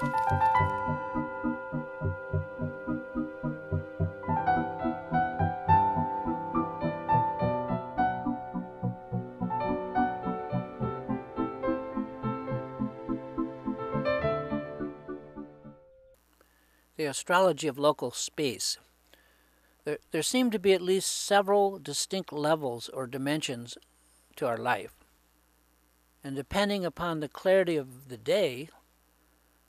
The astrology of local space. There seem to be at least several distinct levels or dimensions to our life. And depending upon the clarity of the day,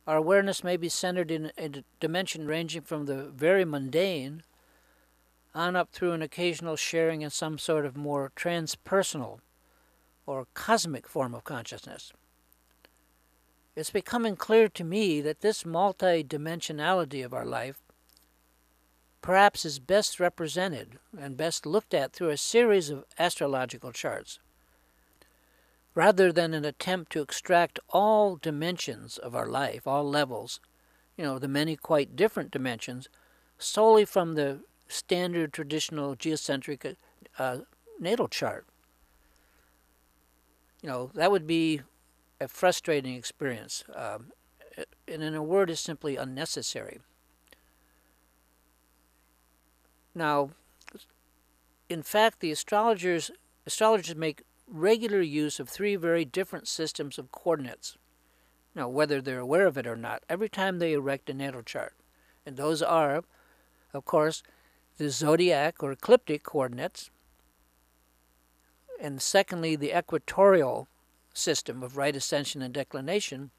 our awareness may be centered in a dimension ranging from the very mundane on up through an occasional sharing in some sort of more transpersonal or cosmic form of consciousness. It's becoming clear to me that this multi-dimensionality of our life perhaps is best represented and best looked at through a series of astrological charts, rather than an attempt to extract all dimensions of our life, all levels, the many quite different dimensions, solely from the standard traditional geocentric natal chart. That would be a frustrating experience, and in a word, is simply unnecessary. Now, in fact, the astrologers make regular use of three very different systems of coordinates, whether they're aware of it or not, every time they erect a natal chart. And those are, of course, the zodiac or ecliptic coordinates, and secondly, the equatorial system of right ascension and declination,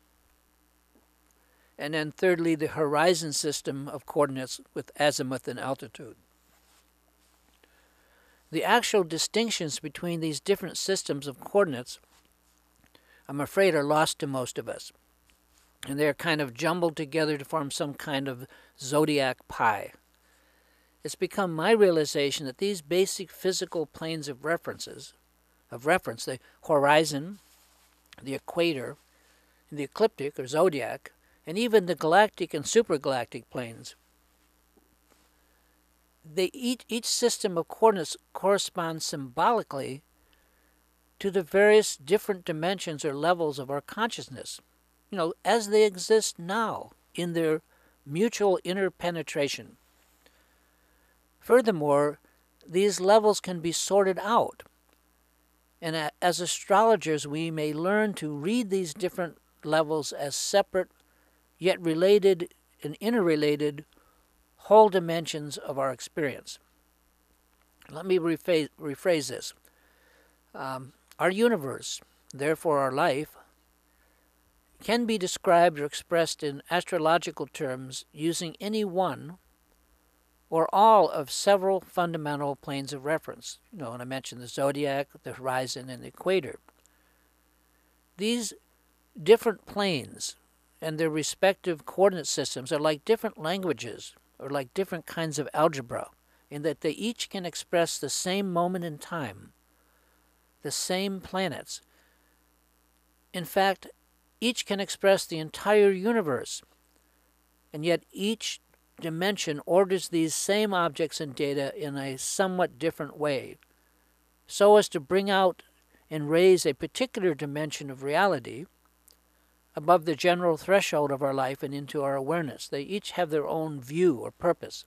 and then thirdly, the horizon system of coordinates with azimuth and altitude. The actual distinctions between these different systems of coordinates, I'm afraid, are lost to most of us, and they're kind of jumbled together to form some kind of zodiac pie. It's become my realization that these basic physical planes of reference, the horizon, the equator, the ecliptic or zodiac, and even the galactic and supergalactic planes, each system of coordinates corresponds symbolically to the various different dimensions or levels of our consciousness, as they exist now in their mutual interpenetration. Furthermore, these levels can be sorted out, and as astrologers we may learn to read these different levels as separate yet related and interrelated whole dimensions of our experience. Let me rephrase this. Our universe, therefore our life, can be described or expressed in astrological terms using any one or all of several fundamental planes of reference. And I mentioned the zodiac, the horizon, and the equator. These different planes and their respective coordinate systems are like different languages or like different kinds of algebra, in that they each can express the same moment in time, the same planets. In fact, each can express the entire universe, and yet each dimension orders these same objects and data in a somewhat different way, so as to bring out and raise a particular dimension of reality above the general threshold of our life and into our awareness. They each have their own view or purpose.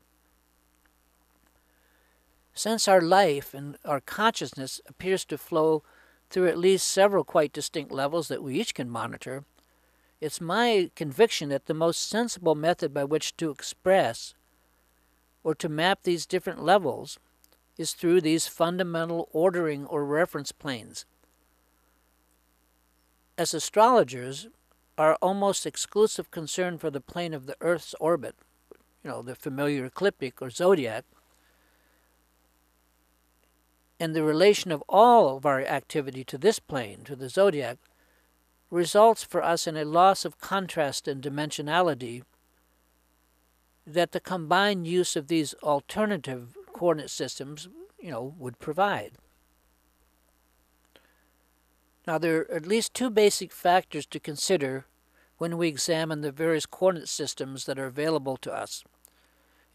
Since our life and our consciousness appears to flow through at least several quite distinct levels that we each can monitor, it's my conviction that the most sensible method by which to express or to map these different levels is through these fundamental ordering or reference planes. As astrologers, our almost exclusive concern for the plane of the Earth's orbit, the familiar ecliptic or zodiac, and the relation of all of our activity to this plane, to the zodiac, results for us in a loss of contrast and dimensionality that the combined use of these alternative coordinate systems, would provide. Now, there are at least two basic factors to consider when we examine the various coordinate systems that are available to us,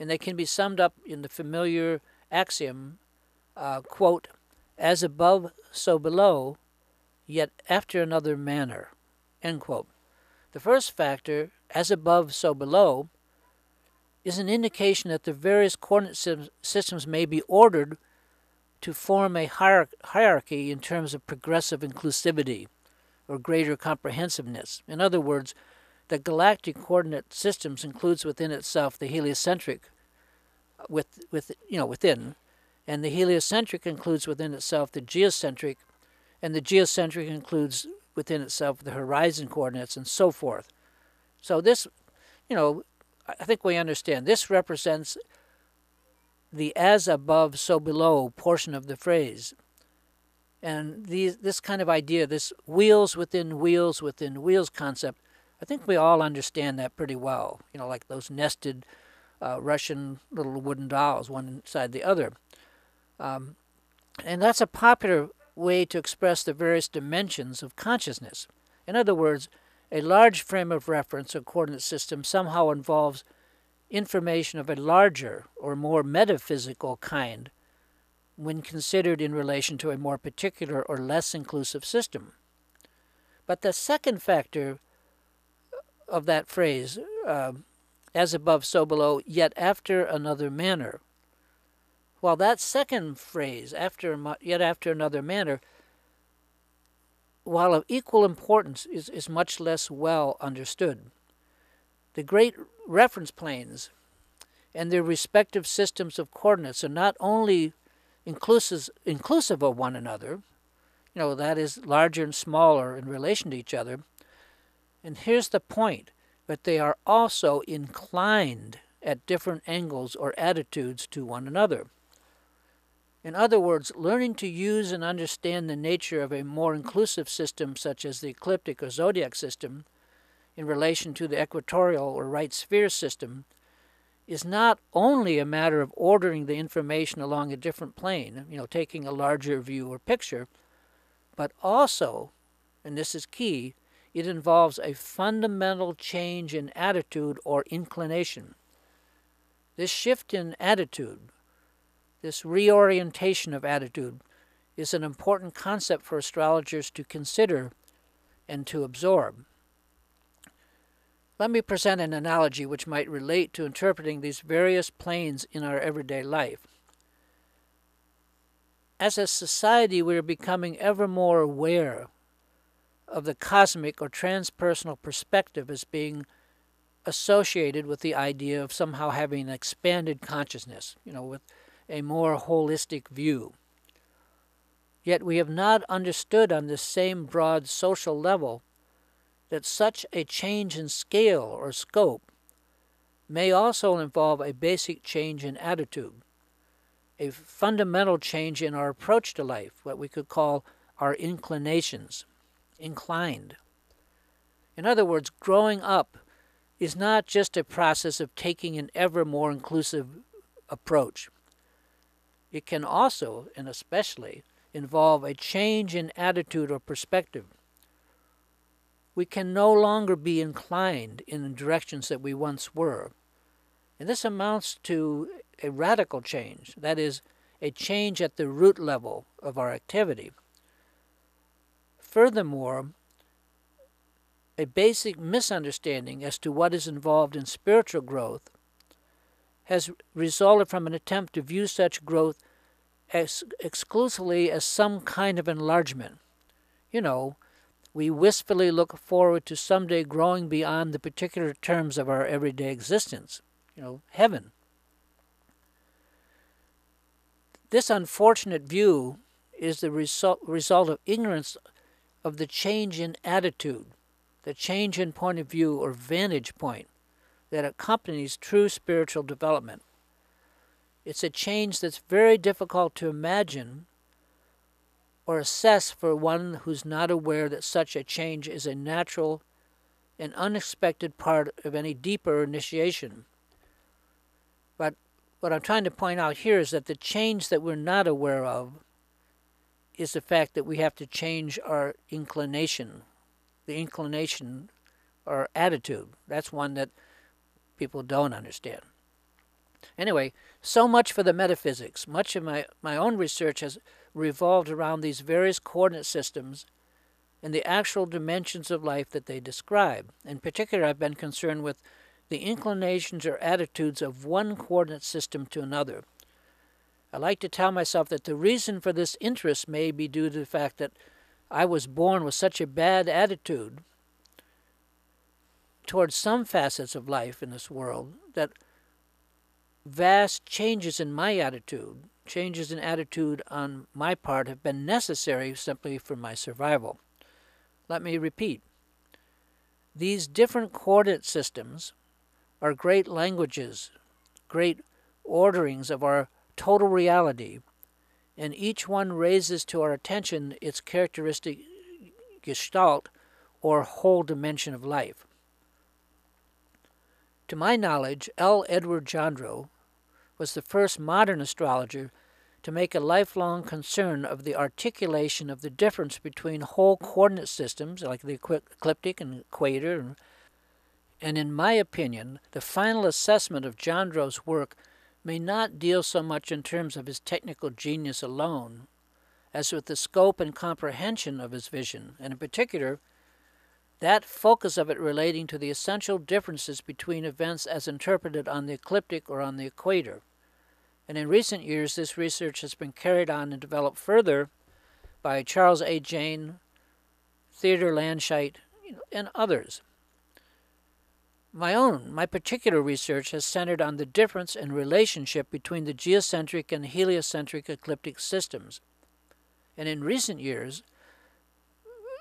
and they can be summed up in the familiar axiom, quote, as above, so below, yet after another manner, end quote. The first factor, as above, so below, is an indication that the various coordinate systems may be ordered to form a hierarchy in terms of progressive inclusivity or greater comprehensiveness. In other words, the galactic coordinate systems includes within itself the heliocentric within, and the heliocentric includes within itself the geocentric, and the geocentric includes within itself the horizon coordinates, and so forth. So this, I think we understand. This represents the as above, so below portion of the phrase. And this kind of idea, this wheels within wheels concept, I think we all understand that pretty well. Like those nested Russian little wooden dolls, one inside the other. And that's a popular way to express the various dimensions of consciousness. In other words, a large frame of reference or coordinate system somehow involves information of a larger or more metaphysical kind when considered in relation to a more particular or less inclusive system. But the second factor of that phrase, as above, so below, yet after another manner. While that second phrase, yet after another manner, while of equal importance, is much less well understood. The great reference planes and their respective systems of coordinates are not only inclusive of one another, that is larger and smaller in relation to each other, and here's the point, but they are also inclined at different angles or attitudes to one another. In other words, learning to use and understand the nature of a more inclusive system such as the ecliptic or zodiac system in relation to the equatorial or right sphere system is not only a matter of ordering the information along a different plane, taking a larger view or picture, but also, and this is key, it involves a fundamental change in attitude or inclination. This shift in attitude, this reorientation of attitude, is an important concept for astrologers to consider and to absorb. Let me present an analogy which might relate to interpreting these various planes in our everyday life. As a society, we are becoming ever more aware of the cosmic or transpersonal perspective as being associated with the idea of somehow having an expanded consciousness, with a more holistic view. Yet we have not understood on this same broad social level that such a change in scale or scope may also involve a basic change in attitude, a fundamental change in our approach to life, what we could call our inclinations, inclined. In other words, growing up is not just a process of taking an ever more inclusive approach. It can also, and especially, involve a change in attitude or perspective. We can no longer be inclined in the directions that we once were. And this amounts to a radical change, that is, a change at the root level of our activity. Furthermore, a basic misunderstanding as to what is involved in spiritual growth has resulted from an attempt to view such growth as exclusively as some kind of enlargement. We wistfully look forward to someday growing beyond the particular terms of our everyday existence, heaven. This unfortunate view is the result of ignorance of the change in attitude, the change in point of view or vantage point that accompanies true spiritual development. It's a change that's very difficult to imagine or assess for one who's not aware that such a change is a natural and unexpected part of any deeper initiation. But what I'm trying to point out here is that the change that we're not aware of is the fact that we have to change our inclination. The inclination or attitude. That's one that people don't understand. Anyway, so much for the metaphysics. Much of my own research has revolved around these various coordinate systems and the actual dimensions of life that they describe. In particular, I've been concerned with the inclinations or attitudes of one coordinate system to another. I like to tell myself that the reason for this interest may be due to the fact that I was born with such a bad attitude towards some facets of life in this world that vast changes in my attitude, changes in attitude on my part, have been necessary simply for my survival. Let me repeat. These different coordinate systems are great languages, great orderings of our total reality, and each one raises to our attention its characteristic gestalt or whole dimension of life. To my knowledge, L. Edward Jandro was the first modern astrologer to make a lifelong concern of the articulation of the difference between whole coordinate systems, like the ecliptic and equator. And in my opinion, the final assessment of Jandro's work may not deal so much in terms of his technical genius alone, as with the scope and comprehension of his vision, and in particular, that focus of it relating to the essential differences between events as interpreted on the ecliptic or on the equator. And in recent years, this research has been carried on and developed further by Charles A. Jane, Theodore Landscheid, and others. My particular research has centered on the difference and relationship between the geocentric and heliocentric ecliptic systems, and in recent years,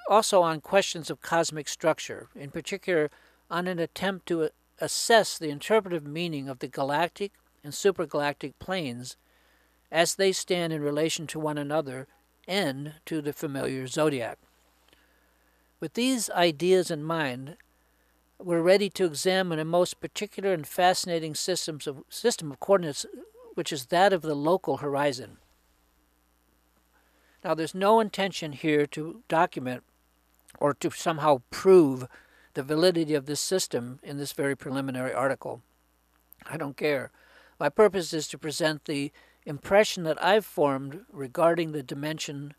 also on questions of cosmic structure, in particular on an attempt to assess the interpretive meaning of the galactic and supergalactic planes as they stand in relation to one another and to the familiar zodiac. With these ideas in mind, we're ready to examine a most particular and fascinating system of coordinates, which is that of the local horizon. Now, there's no intention here to document or to somehow prove the validity of this system in this very preliminary article. I don't care. My purpose is to present the impression that I've formed regarding the dimension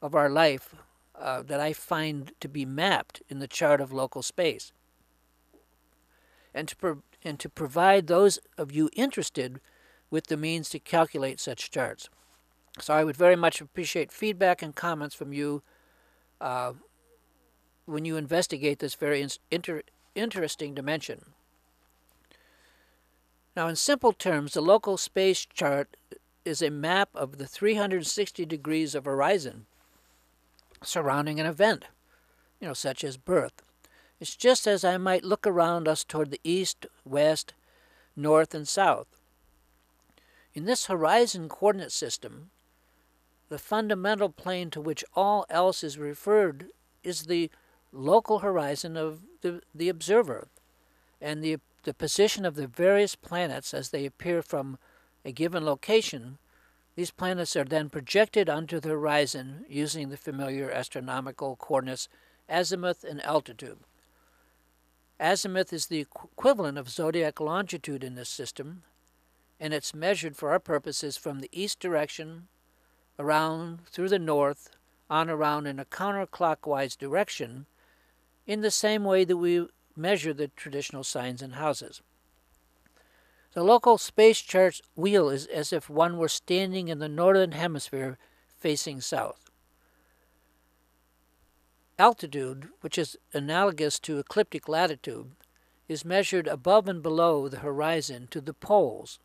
of our life that I find to be mapped in the chart of local space, and to provide those of you interested with the means to calculate such charts. So I would very much appreciate feedback and comments from you when you investigate this very interesting dimension. Now, in simple terms, the local space chart is a map of the 360 degrees of horizon surrounding an event, such as birth. It's just as I might look around us toward the east, west, north, and south. In this horizon coordinate system, the fundamental plane to which all else is referred is the local horizon of the observer, and the position of the various planets as they appear from a given location. These planets are then projected onto the horizon using the familiar astronomical coordinates azimuth and altitude. Azimuth is the equivalent of zodiac longitude in this system, and it's measured for our purposes from the east direction around through the north, on around in a counterclockwise direction, in the same way that we measure the traditional signs and houses. The local space chart's wheel is as if one were standing in the northern hemisphere facing south. Altitude, which is analogous to ecliptic latitude, is measured above and below the horizon to the poles,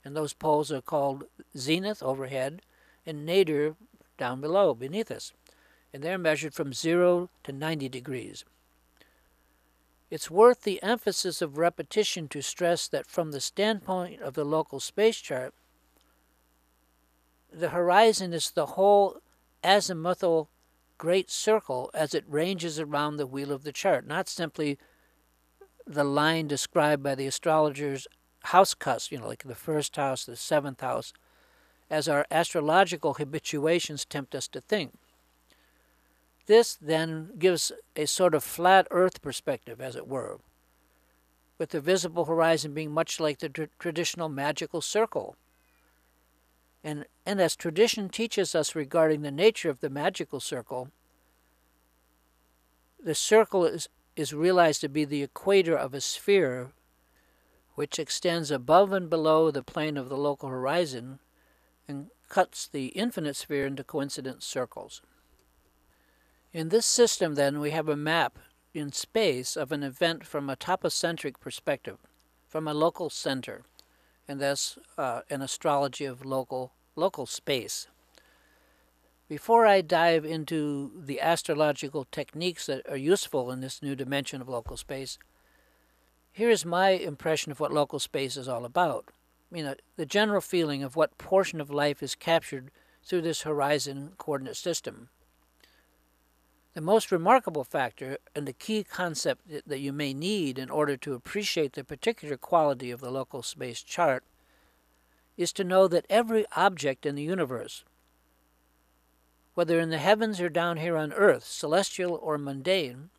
and those poles are called zenith overhead and nadir down below, beneath us, and they're measured from 0 to 90 degrees. It's worth the emphasis of repetition to stress that from the standpoint of the local space chart, the horizon is the whole azimuthal great circle as it ranges around the wheel of the chart, not simply the line described by the astrologer's house cusp, like the first house, the seventh house, as our astrological habituations tempt us to think. This then gives a sort of flat earth perspective, as it were, with the visible horizon being much like the traditional magical circle. And as tradition teaches us regarding the nature of the magical circle, The circle is realized to be the equator of a sphere which extends above and below the plane of the local horizon and cuts the infinite sphere into coincident circles. In this system, then, we have a map in space of an event from a topocentric perspective, from a local center, and thus an astrology of local space. Before I dive into the astrological techniques that are useful in this new dimension of local space, here is my impression of what local space is all about. The general feeling of what portion of life is captured through this horizon coordinate system. The most remarkable factor and the key concept that you may need in order to appreciate the particular quality of the local space chart is to know that every object in the universe, whether in the heavens or down here on Earth, celestial or mundane,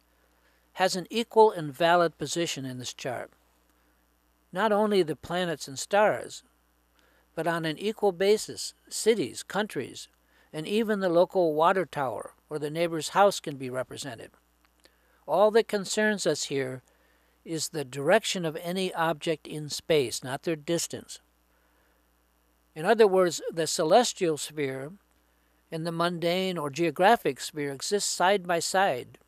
has an equal and valid position in this chart. Not only the planets and stars, but on an equal basis, cities, countries, and even the local water tower or the neighbor's house can be represented. All that concerns us here is the direction of any object in space, not their distance. In other words, the celestial sphere and the mundane or geographic sphere exist side by side,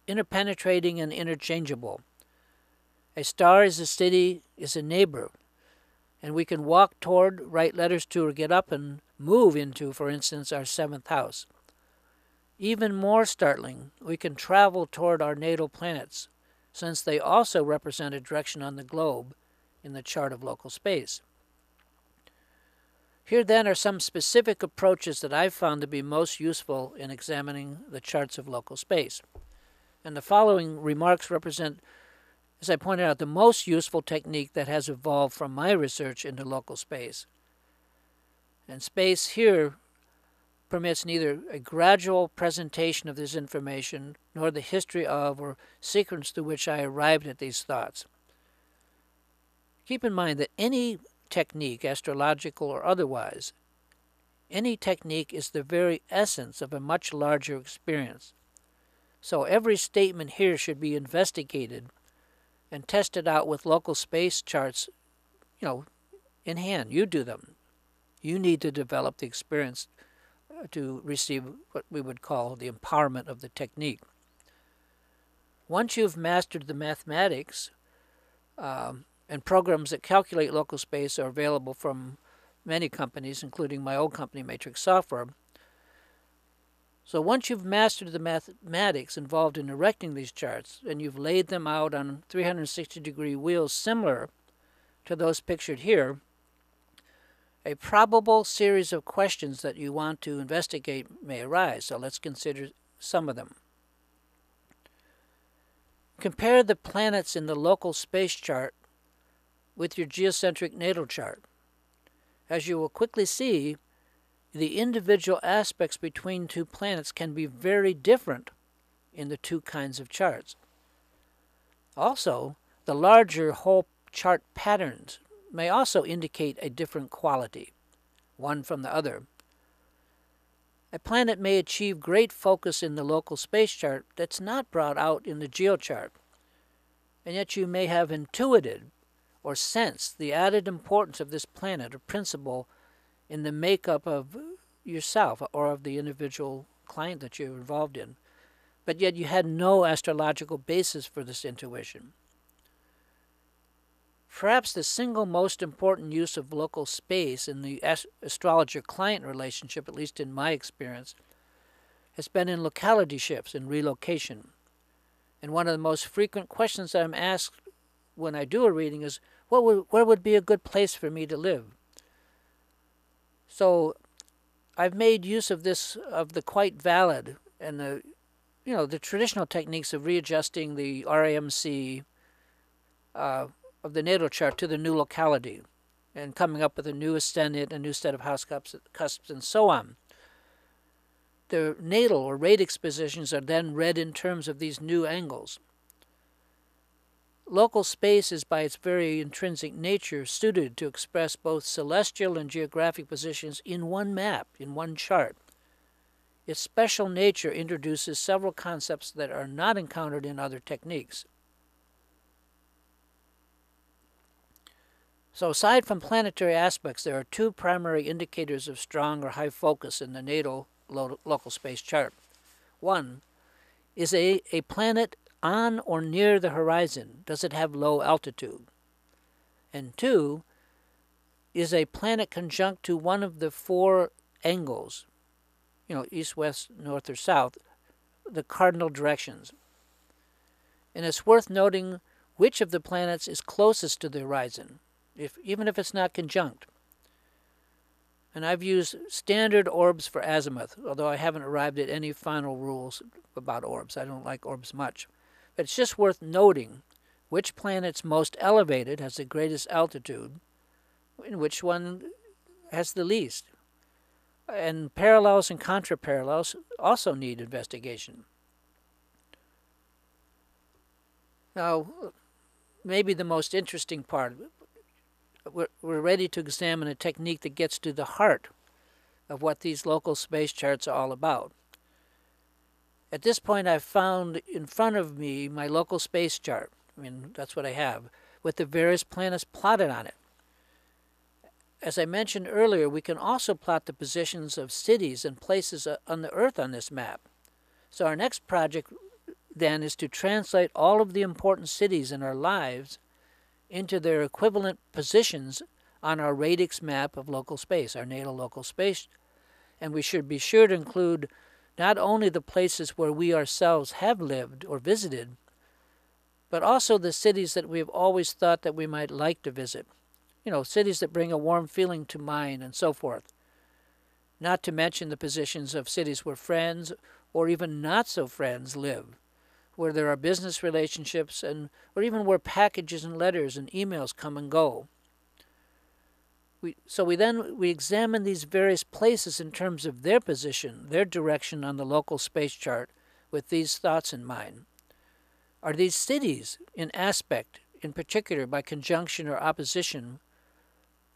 interpenetrating and interchangeable. A star is a city, is a neighbor, and we can walk toward, write letters to, or get up and move into, for instance, our seventh house. Even more startling, we can travel toward our natal planets, since they also represent a direction on the globe in the chart of local space. Here then are some specific approaches that I've found to be most useful in examining the charts of local space. And the following remarks represent, as I pointed out, the most useful technique that has evolved from my research into local space. And space here permits neither a gradual presentation of this information nor the history of or sequence through which I arrived at these thoughts. Keep in mind that any technique, astrological or otherwise, any technique is the very essence of a much larger experience. So every statement here should be investigated and tested out with local space charts, in hand. You do them. You need to develop the experience to receive what we would call the empowerment of the technique. Once you've mastered the mathematics, and programs that calculate local space are available from many companies, including my old company, Matrix Software. So once you've mastered the mathematics involved in erecting these charts, and you've laid them out on 360-degree wheels similar to those pictured here, a probable series of questions that you want to investigate may arise. So let's consider some of them. Compare the planets in the local space chart with your geocentric natal chart. As you will quickly see, the individual aspects between two planets can be very different in the two kinds of charts. Also, the larger whole chart patterns may also indicate a different quality, one from the other. A planet may achieve great focus in the local space chart that's not brought out in the geochart, and yet you may have intuited or sensed the added importance of this planet or principle in the makeup of yourself or of the individual client that you're involved in, but yet you had no astrological basis for this intuition. Perhaps the single most important use of local space in the astrologer-client relationship, at least in my experience, has been in locality shifts and relocation. And one of the most frequent questions that I'm asked when I do a reading is, where would be a good place for me to live? So I've made use of the quite valid and the traditional techniques of readjusting the RAMC of the natal chart to the new locality and coming up with a new ascendant, a new set of house cusps, and so on. The natal or radix positions are then read in terms of these new angles. Local space is by its very intrinsic nature suited to express both celestial and geographic positions in one map, in one chart. Its special nature introduces several concepts that are not encountered in other techniques. So aside from planetary aspects, there are two primary indicators of strong or high focus in the natal local space chart. One is a planet on or near the horizon. Does it have low altitude? And two is a planet conjunct to one of the four angles, east, west, north, or south, the cardinal directions. And it's worth noting which of the planets is closest to the horizon, even if it's not conjunct. And I've used standard orbs for azimuth, although I haven't arrived at any final rules about orbs. I don't like orbs much. But it's just worth noting which planet's most elevated, has the greatest altitude, and which one has the least. And parallels and contraparallels also need investigation. Now, maybe the most interesting part, we're ready to examine a technique that gets to the heart of what these local space charts are all about. At this point, I've found in front of me my local space chart. That's what I have, with the various planets plotted on it. As I mentioned earlier, we can also plot the positions of cities and places on the Earth on this map. So our next project then is to translate all of the important cities in our lives into their equivalent positions on our radix map of local space, our natal local space. And we should be sure to include not only the places where we ourselves have lived or visited, but also the cities that we have always thought that we might like to visit. Cities that bring a warm feeling to mind and so forth. Not to mention the positions of cities where friends or even not so friends live, where there are business relationships, or even where packages and letters and emails come and go. We examine these various places in terms of their position, their direction on the local space chart, with these thoughts in mind. Are these cities in aspect, in particular by conjunction or opposition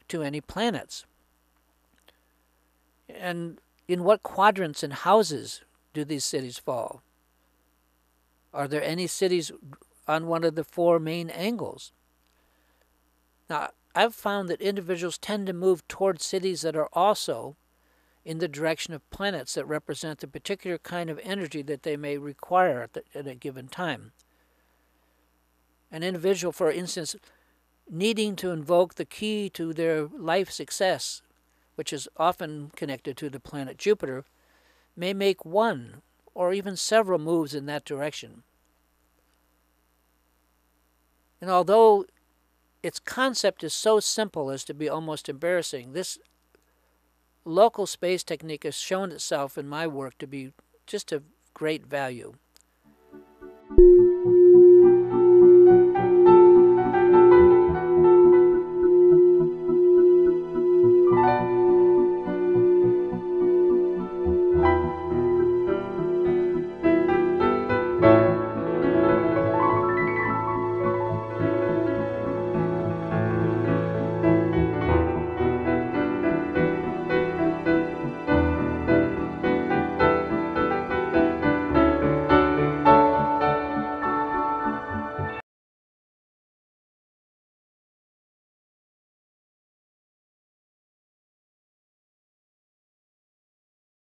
to any planets? And in what quadrants and houses do these cities fall? Are there any cities on one of the four main angles? Now, I've found that individuals tend to move towards cities that are also in the direction of planets that represent the particular kind of energy that they may require at a given time. An individual, for instance, needing to invoke the key to their life success, which is often connected to the planet Jupiter, may make one or even several moves in that direction. And although its concept is so simple as to be almost embarrassing, this local space technique has shown itself in my work to be just of great value.